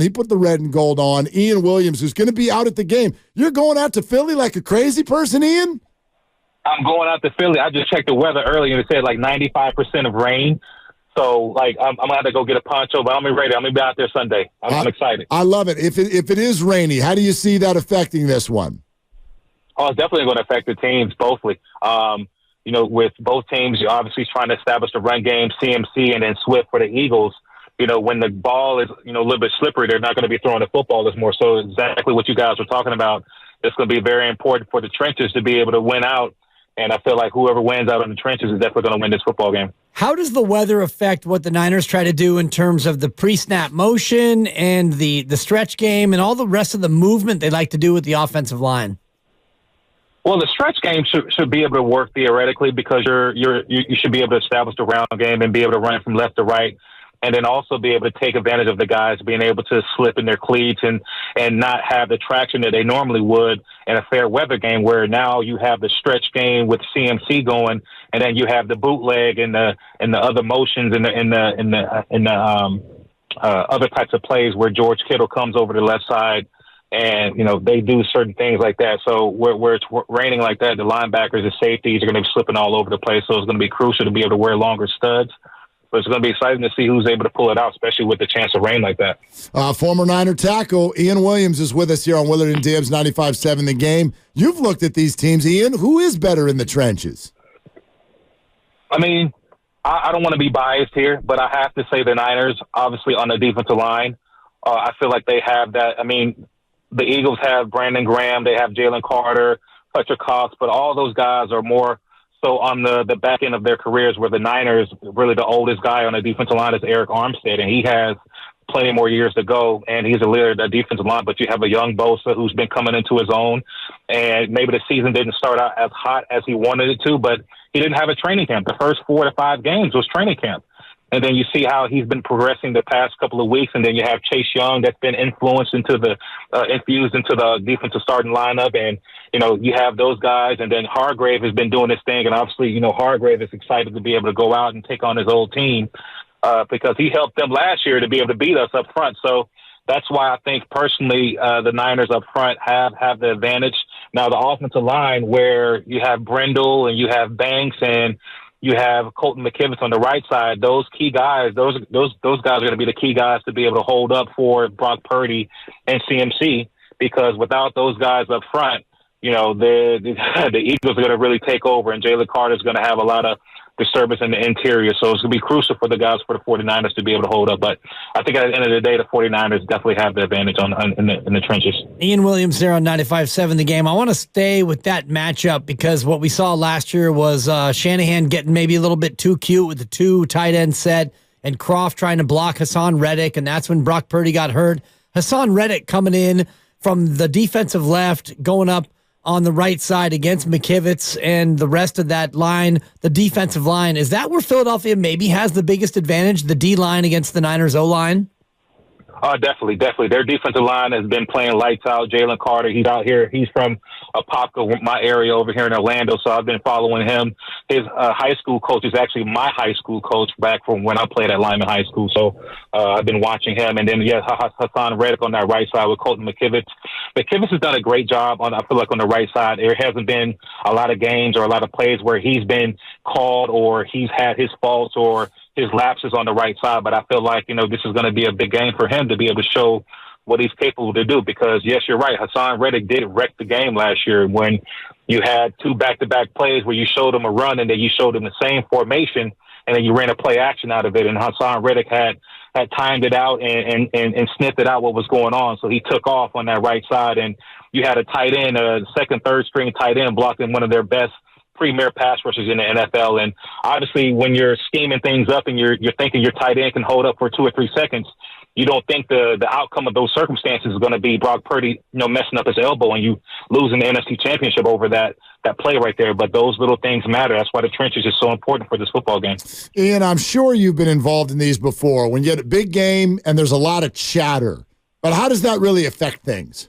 He put the red and gold on. Ian Williams, who's going to be out at the game. You're going out to Philly like a crazy person, Ian? I'm going out to Philly. I just checked the weather earlier and it said like 95% of rain. So, like, I'm going to have to go get a poncho, but I'm ready. I'm going to be out there Sunday. I'm excited. I love it. If it is rainy, how do you see that affecting this one? Oh, it's definitely going to affect the teams, bothly. With both teams, you're obviously trying to establish the run game, CMC, and then Swift for the Eagles. When the ball is, a little bit slippery, they're not going to be throwing the football as more. So exactly what you guys were talking about, it's going to be very important for the trenches to be able to win out. And I feel like whoever wins out in the trenches is definitely going to win this football game. How does the weather affect what the Niners try to do in terms of the pre-snap motion and the stretch game and all the rest of the movement they like to do with the offensive line? Well, the stretch game should be able to work theoretically because you should be able to establish the round game and be able to run from left to right, and then also be able to take advantage of the guys being able to slip in their cleats and not have the traction that they normally would in a fair weather game, where now you have the stretch game with CMC going, and then you have the bootleg and the other motions and the other types of plays where George Kittle comes over the left side. And, they do certain things like that. So where it's raining like that, the linebackers and safeties are going to be slipping all over the place. So it's going to be crucial to be able to wear longer studs. But it's going to be exciting to see who's able to pull it out, especially with the chance of rain like that. Former Niner tackle Ian Williams is with us here on Willard and Dibs 95.7 The Game. You've looked at these teams, Ian. Who is better in the trenches? I mean, I don't want to be biased here, but I have to say the Niners, obviously on the defensive line, I feel like they have that. I mean, the Eagles have Brandon Graham, they have Jalen Carter, Fletcher Cox, but all those guys are more so on the back end of their careers, where the Niners, really the oldest guy on the defensive line is Eric Armstead, and he has plenty more years to go, and he's a leader of the defensive line. But you have a young Bosa who's been coming into his own, and maybe the season didn't start out as hot as he wanted it to, but he didn't have a training camp. The first 4 to 5 games was training camp. And then you see how he's been progressing the past couple of weeks. And then you have Chase Young that's been infused into the defensive starting lineup. And, you have those guys. And then Hargrave has been doing this thing. And obviously, Hargrave is excited to be able to go out and take on his old team because he helped them last year to be able to beat us up front. So that's why I think personally the Niners up front have the advantage. Now, the offensive line, where you have Brendel and you have Banks and you have Colton McKivitz on the right side, those key guys, those guys are going to be the key guys to be able to hold up for Brock Purdy and CMC, because without those guys up front, the Eagles are going to really take over, and Jalen Carter is going to have a lot of disturbance in the interior. So it's going to be crucial for the guys for the 49ers to be able to hold up. But I think at the end of the day, the 49ers definitely have the advantage in the trenches. Ian Williams there on 95.7 The Game. I want to stay with that matchup because what we saw last year was Shanahan getting maybe a little bit too cute with the 2 tight end set and Croft trying to block Hassan Reddick, and that's when Brock Purdy got hurt. Hassan Reddick coming in from the defensive left, going up on the right side against McKivitz and the rest of that line, the defensive line. Is that where Philadelphia maybe has the biggest advantage, the D-line against the Niners O-line? Definitely. Their defensive line has been playing lights out. Jalen Carter, he's out here. He's from Apopka, my area over here in Orlando, so I've been following him. His high school coach is actually my high school coach back from when I played at Lyman High School, so I've been watching him. And then, Hassan Reddick on that right side with Colton McKivitz. McKivitz has done a great job, I feel like, on the right side. There hasn't been a lot of games or a lot of plays where he's been called or he's had his faults or his lapses on the right side, but I feel like, this is going to be a big game for him to be able to show what he's capable to do, because, yes, you're right, Hassan Reddick did wreck the game last year when you had 2 back-to-back plays where you showed him a run and then you showed him the same formation and then you ran a play action out of it, and Hassan Reddick had timed it out and sniffed it out what was going on, so he took off on that right side, and you had a tight end, a second, third-string tight end blocking one of their best premier pass rushers in the NFL. And obviously when you're scheming things up and you're thinking your tight end can hold up for 2 or 3 seconds, you don't think the outcome of those circumstances is going to be Brock Purdy, messing up his elbow and you losing the NFC Championship over that play right there. But those little things matter. That's why the trenches is so important for this football game. Ian, I'm sure you've been involved in these before. When you get a big game and there's a lot of chatter, but how does that really affect things?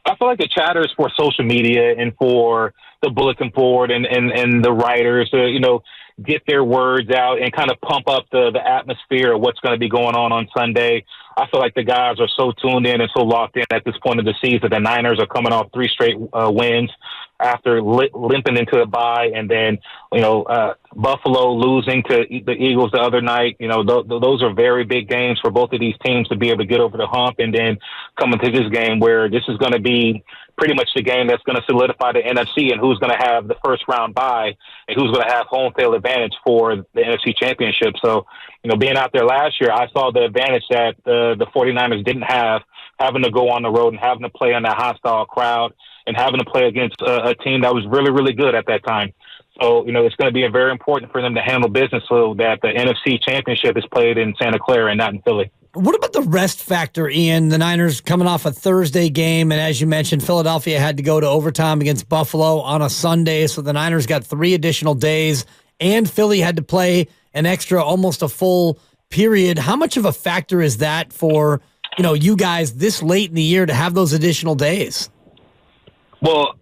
I feel like the chatter is for social media and for the bulletin board and the writers. get their words out and kind of pump up the atmosphere of what's going to be going on Sunday. I feel like the guys are so tuned in and so locked in at this point of the season. The Niners are coming off 3 straight wins after limping into a bye, and then, Buffalo losing to the Eagles the other night. Those are very big games for both of these teams to be able to get over the hump, and then coming to this game where this is going to be pretty much the game that's going to solidify the NFC and who's going to have the first round bye and who's going to have home field advantage for the NFC Championship. So, being out there last year, I saw the advantage that the 49ers didn't have, having to go on the road and having to play in that hostile crowd and having to play against a team that was really, really good at that time. So, it's going to be very important for them to handle business so that the NFC Championship is played in Santa Clara and not in Philly. What about the rest factor, Ian? The Niners coming off a Thursday game, and as you mentioned, Philadelphia had to go to overtime against Buffalo on a Sunday, so the Niners got 3 additional days, and Philly had to play an extra, almost a full period. How much of a factor is that for, you guys this late in the year to have those additional days? Well,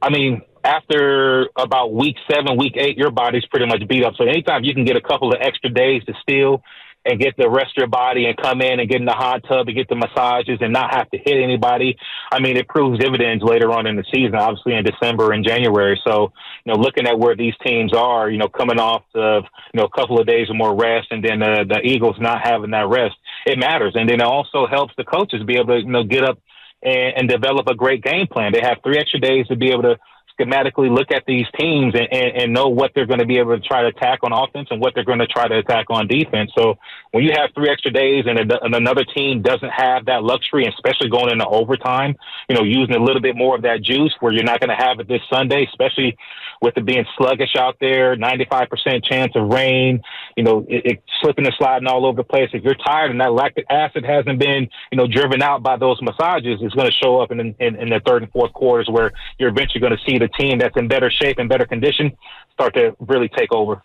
after about week 7, week 8, your body's pretty much beat up. So anytime you can get a couple of extra days to steal and get the rest of your body and come in and get in the hot tub and get the massages and not have to hit anybody, it proves dividends later on in the season, obviously in December and January. So, looking at where these teams are, coming off of, a couple of days of more rest, and then the Eagles not having that rest, it matters. And then it also helps the coaches be able to, get up and develop a great game plan. They have 3 extra days to be able to schematically look at these teams and know what they're going to be able to try to attack on offense and what they're going to try to attack on defense. So when you have 3 extra days and another team doesn't have that luxury, especially going into overtime, using a little bit more of that juice where you're not going to have it this Sunday, especially with it being sluggish out there, 95% chance of rain, it slipping and sliding all over the place. If you're tired and that lactic acid hasn't been, driven out by those massages, it's going to show up in the third and fourth quarters where you're eventually going to see the team that's in better shape and better condition start to really take over.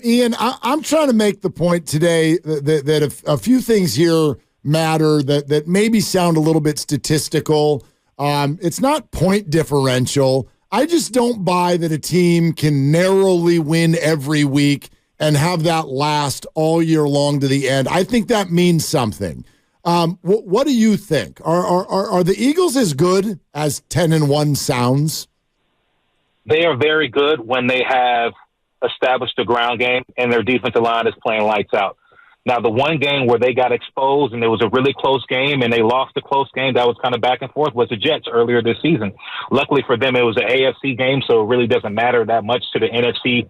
Ian, I'm trying to make the point today that a few things here matter that maybe sound a little bit statistical. It's not point differential. I just don't buy that a team can narrowly win every week and have that last all year long to the end. I think that means something. What do you think? Are the Eagles as good as 10-1 sounds? They are very good when they have established a ground game and their defensive line is playing lights out. Now, the one game where they got exposed and it was a really close game and they lost a close game that was kind of back and forth was the Jets earlier this season. Luckily for them, it was an AFC game, so it really doesn't matter that much to the NFC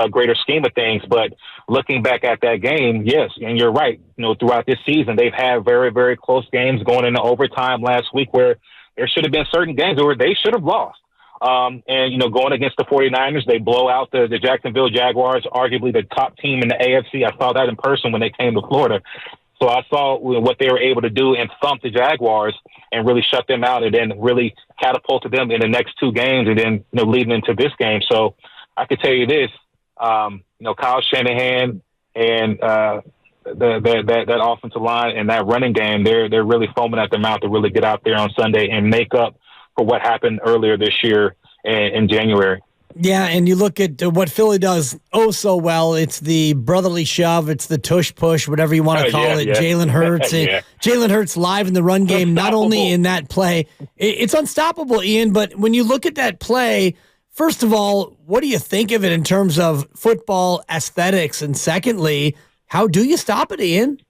greater scheme of things. But looking back at that game, yes, and you're right. Throughout this season, they've had very, very close games going into overtime last week where there should have been certain games where they should have lost. Going against the 49ers, they blow out the Jacksonville Jaguars, arguably the top team in the AFC. I saw that in person when they came to Florida. So I saw what they were able to do and thump the Jaguars and really shut them out and then really catapulted them in the next 2 games and then, leading into this game. So I could tell you this, Kyle Shanahan and that offensive line and that running game, they're really foaming at their mouth to really get out there on Sunday and make up for what happened earlier this year in January. Yeah, and you look at what Philly does so well. It's the brotherly shove. It's the tush push, whatever you want to call it. Yeah. Jalen Hurts. Jalen Hurts live in the run game, not only in that play. It's unstoppable, Ian, but when you look at that play, first of all, what do you think of it in terms of football aesthetics? And secondly, how do you stop it, Ian?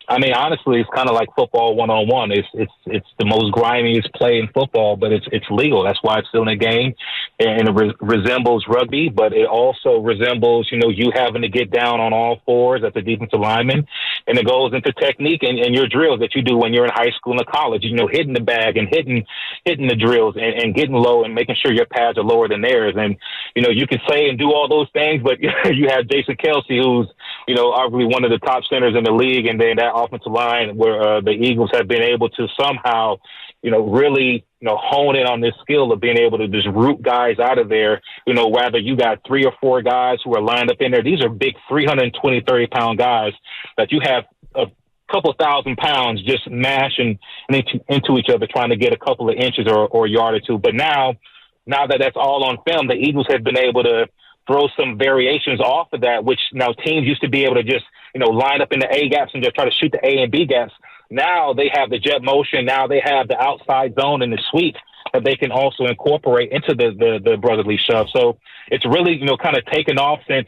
Honestly, it's kind of like football 101. It's the most grimiest play in football, but it's legal. That's why it's still in the game, and it resembles rugby, but it also resembles, you having to get down on all fours as a defensive lineman, and it goes into technique and your drills that you do when you're in high school and college. Hitting the bag and hitting the drills and getting low and making sure your pads are lower than theirs. And you can say and do all those things, but you have Jason Kelsey, who's arguably one of the top centers in the league, and then that offensive line where the Eagles have been able to somehow, really, hone in on this skill of being able to just root guys out of there, whether you got 3 or 4 guys who are lined up in there. These are big 320, 30-pound guys that you have a couple thousand pounds just mashing into each other, trying to get a couple of inches or a yard or two. But now that that's all on film, the Eagles have been able to throw some variations off of that, which now teams used to be able to just, line up in the A gaps and just try to shoot the A and B gaps. Now they have the jet motion. Now they have the outside zone and the sweep that they can also incorporate into the brotherly shove. So it's really, kind of taken off since,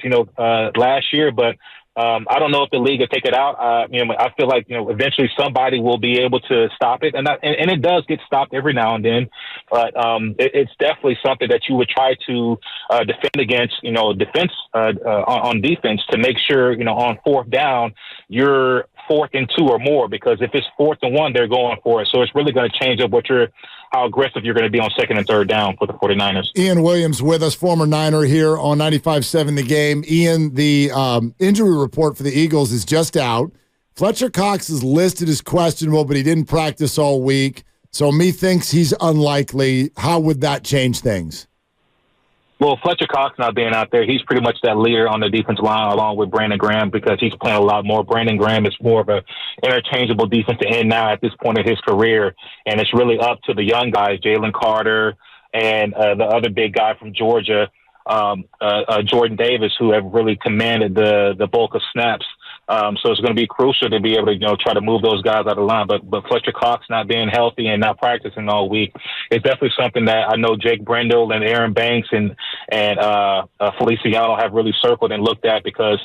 last year, but I don't know if the league will take it out. I feel like, eventually somebody will be able to stop it. And it does get stopped every now and then, but it's definitely something that you would try to defend against, defense on defense to make sure, on fourth down, you're 4th and 2 or more, because if it's 4th and 1, they're going for it. So it's really going to change up how aggressive you're going to be on 2nd and 3rd down for the 49ers. Ian Williams with us, former Niner here on 95.7 The Game. Ian, the injury report for the Eagles is just out. Fletcher Cox is listed as questionable, but he didn't practice all week. So methinks he's unlikely. How would that change things? Well, Fletcher Cox not being out there, he's pretty much that leader on the defensive line along with Brandon Graham, because he's playing a lot more. Brandon Graham is more of an interchangeable defensive end now at this point in his career, and it's really up to the young guys, Jalen Carter and the other big guy from Georgia, Jordan Davis, who have really commanded the bulk of snaps. So it's going to be crucial to be able to, try to move those guys out of the line. But Fletcher Cox not being healthy and not practicing all week is definitely something that I know Jake Brendel and Aaron Banks and Feliciano have really circled and looked at, because,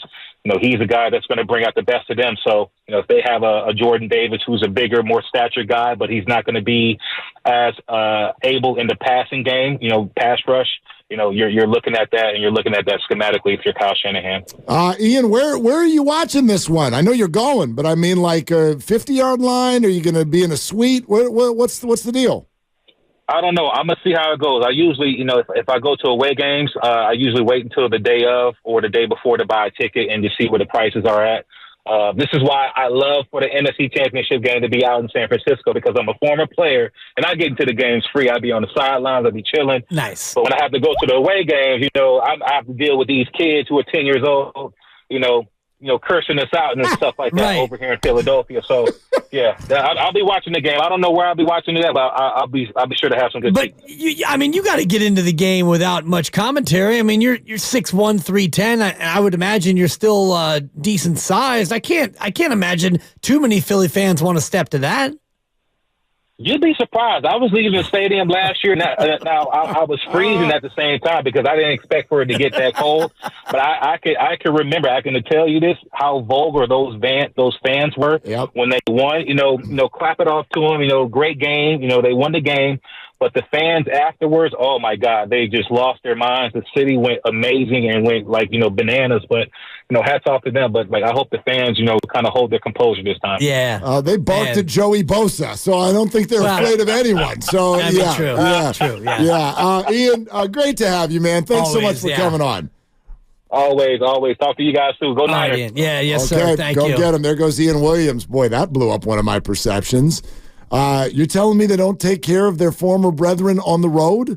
he's a guy that's going to bring out the best of them. So, if they have a Jordan Davis, who's a bigger, more stature guy, but he's not going to be as able in the passing game, pass rush, you're looking at that, and you're looking at that schematically if you're Kyle Shanahan. Ian, where are you watching this one? I know you're going, but I mean, like a 50-yard line? Are you going to be in a suite? What's the deal? I don't know. I'm going to see how it goes. I usually, if I go to away games, I usually wait until the day of or the day before to buy a ticket and to see where the prices are at. This is why I love for the NFC Championship game to be out in San Francisco, because I'm a former player and I get into the games free. I'd be on the sidelines. I'd be chilling. Nice. But when I have to go to the away games, I have to deal with these kids who are 10 years old, cursing us out and stuff like that over here in Philadelphia. So, yeah, I'll be watching the game. I don't know where I'll be watching it at, but I'll be sure to have some good seats. You got to get into the game without much commentary. I mean, you're 6'1", 310. I would imagine you're still decent sized. I can't imagine too many Philly fans want to step to that. You'd be surprised. I was leaving the stadium last year. Now I was freezing at the same time because I didn't expect for it to get that cold. But I can remember. I can tell you this: how vulgar those fans were when they won. Clap it off to them. Great game. They won the game. But the fans afterwards, oh my God, they just lost their minds. The city went amazing and went bananas. But hats off to them. But I hope the fans kind of hold their composure this time. Yeah, they barked at Joey Bosa, so I don't think they're afraid of anyone. So true. Ian, great to have you, man. Thanks so much for coming on. Always. Talk to you guys too. Go Niners. Right, yes, sir. Thank you. Go get him. There goes Ian Williams. Boy, that blew up one of my perceptions. You're telling me they don't take care of their former brethren on the road?